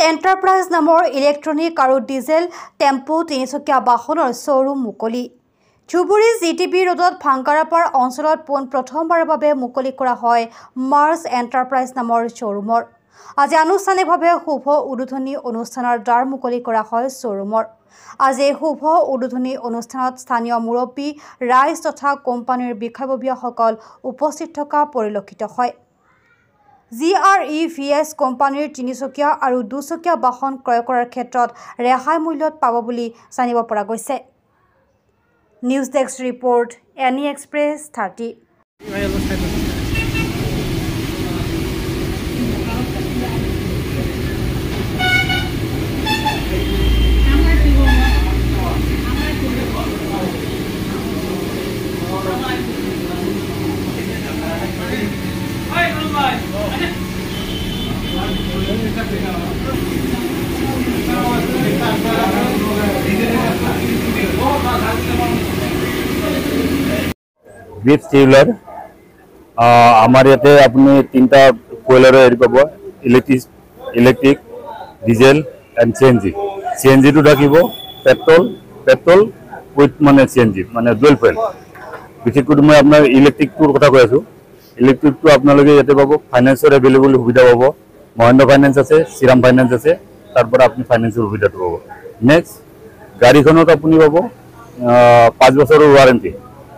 Enterprise নামৰ electronic আৰু diesel tempo তিনিচকীয়া বাহনৰ শ্বৰুম মুকলি। ধুবুৰী জিটিবি ৰোডত ভাংকাৰাপাৰ অঞ্চলত প্ৰথমবাৰৰ বাবে মুকলি কৰা হয় মাৰ্চ এণ্টাৰপ্ৰাইজ নামৰ শ্বৰুমৰ। আজি আনুষ্ঠানিকভাৱে শুভ উদ্বোধনী অনুষ্ঠানৰ দ্বাৰ মুকলি কৰা হয় শ্বৰুমৰ। আজি এই শুভ উদ্বোধনী অনুষ্ঠানত স্থানীয় মুৰব্বী ৰাইজ তথা কোম্পানীৰ বিষয়ববীয়াসকল উপস্থিত থকা পৰিলক্ষিত হয়। GREVS কোম্পানীৰ তিনিচকীয়া আৰু দুচকীয়া বাহন ক্ৰয় কৰাৰ ক্ষেত্ৰত ৰেহাই মূল্যত পাব বুলি জানিব পৰা গৈছে। News desk report, NE express 30। বিট টিউলাৰ আমাৰ ইয়াতে আপুনি তিনিটা কয়লাৰ হেৰি পাব, ইলেক্ট্ৰিক, ডিজেল এণ্ড CNG টো থাকিব, পেট্ৰল উইথ মানে CNG মানে ডুৱেল ফুৱেল। বিশেষকৈ মই আপোনাৰ ইলেক্ট্ৰিকটোৰ কথা কৈ আছোঁ। ইলেক্ট্ৰিকটো আপোনালোকে ইয়াতে পাব, ফাইনেন্সৰ এভেইলেবল সুবিধা পাব। মহেন্দ্ৰ ফাইনেন্স আছে, শ্ৰীৰাম ফাইনেন্স আছে, তাৰ পৰা আপুনি ফাইনেন্সৰ সুবিধাটো পাব। নেক্সট গাড়ীখনত আপুনি পাব 5 বছৰৰ ৱাৰেণ্টি,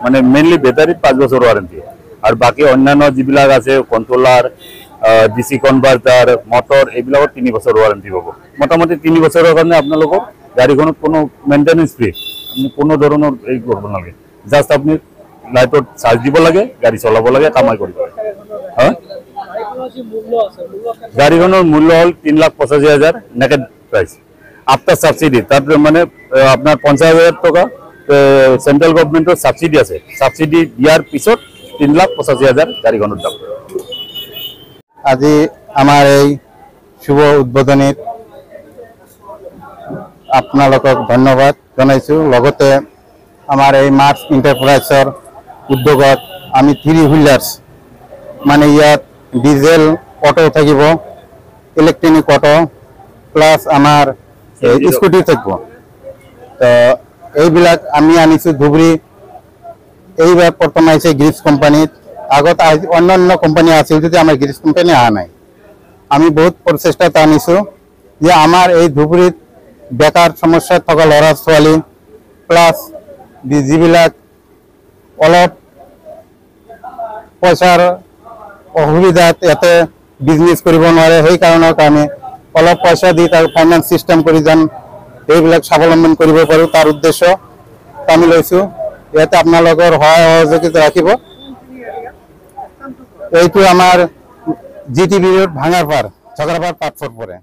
মানে মেইনলি বেটাৰীত 5 বছৰ ৱাৰেণ্টি, আৰু বাকী অন্যান্য যিবিলাক আছে কণ্ট্ৰলাৰ, DC কনভাৰ্টাৰ, মটৰ, এইবিলাকত 3 বছৰ ৱাৰেণ্টি পাব। মোটামুটি 3 বছৰৰ কাৰণে আপোনালোকৰ গাড়ীখনত কোনো মেইনটেনেন্স ফ্ৰী, আপুনি কোনো ধৰণৰ এই কৰিব নালাগে। জাষ্ট আপুনি লাইটত চাৰ্জ দিব লাগে, গাড়ী চলাব লাগে, কামাই কৰিব লাগে। গাড়ীখনৰ মূল্য হ'ল 3,85,000 নেকেড প্ৰাইচ আফটাৰ ছাবচিডি। তাত মানে আপোনাৰ 50,000 টকা চেন্ট্ৰেল গভৰ্ণমেণ্টৰ ছাবচিডি আছে। ছাবচিডি দিয়াৰ পিছত 3,85,000 গাড়ীখনৰ দাম। আজি আমাৰ এই শুভ উদ্বোধনীত আপোনালোকক ধন্যবাদ জনাইছোঁ। লগতে আমাৰ এই মাৰ্চ এণ্টাৰপ্ৰাইজৰ উদ্যোগত আমি 3 হুইলাৰ্ছ মানে ইয়াত ডিজেল অটো থাকিব, ইলেক্ট্ৰনিক অটো প্লাছ আমাৰ স্কুটি থাকিব। তো এইবিলাক আমি আনিছোঁ ধুবুৰী। এইবাৰ প্ৰথম আহিছে গ্ৰীভছ কোম্পানীত। আগত অন্যান্য কোম্পানী আছিল যদি আমাৰ গ্ৰীভছ কোম্পানী অহা নাই। আমি বহুত প্ৰচেষ্টাত আনিছোঁ যে আমাৰ এই ধুবুৰীত বেকাৰ সমস্যাত থকা ল'ৰা ছোৱালী প্লাছ যিবিলাক অলপ পইচাৰ অসুবিধাত ইয়াতে বিজনেছ কৰিব নোৱাৰে, সেইকাৰণৰ কাৰণে অলপ পইচা দি তাৰ ফাইনেন্স চিষ্টেম কৰি যেন এইবিলাক স্বাৱলম্বন কৰিব পাৰোঁ, তাৰ উদ্দেশ্য আমি লৈছোঁ। ইয়াতে আপোনালোকৰ সহায় সহযোগিতা ৰাখিব। এইটো আমাৰ GTB ৰোড ভাঙাৰপাৰ, ঝগড়াপাৰ পাটফৰ পৰে।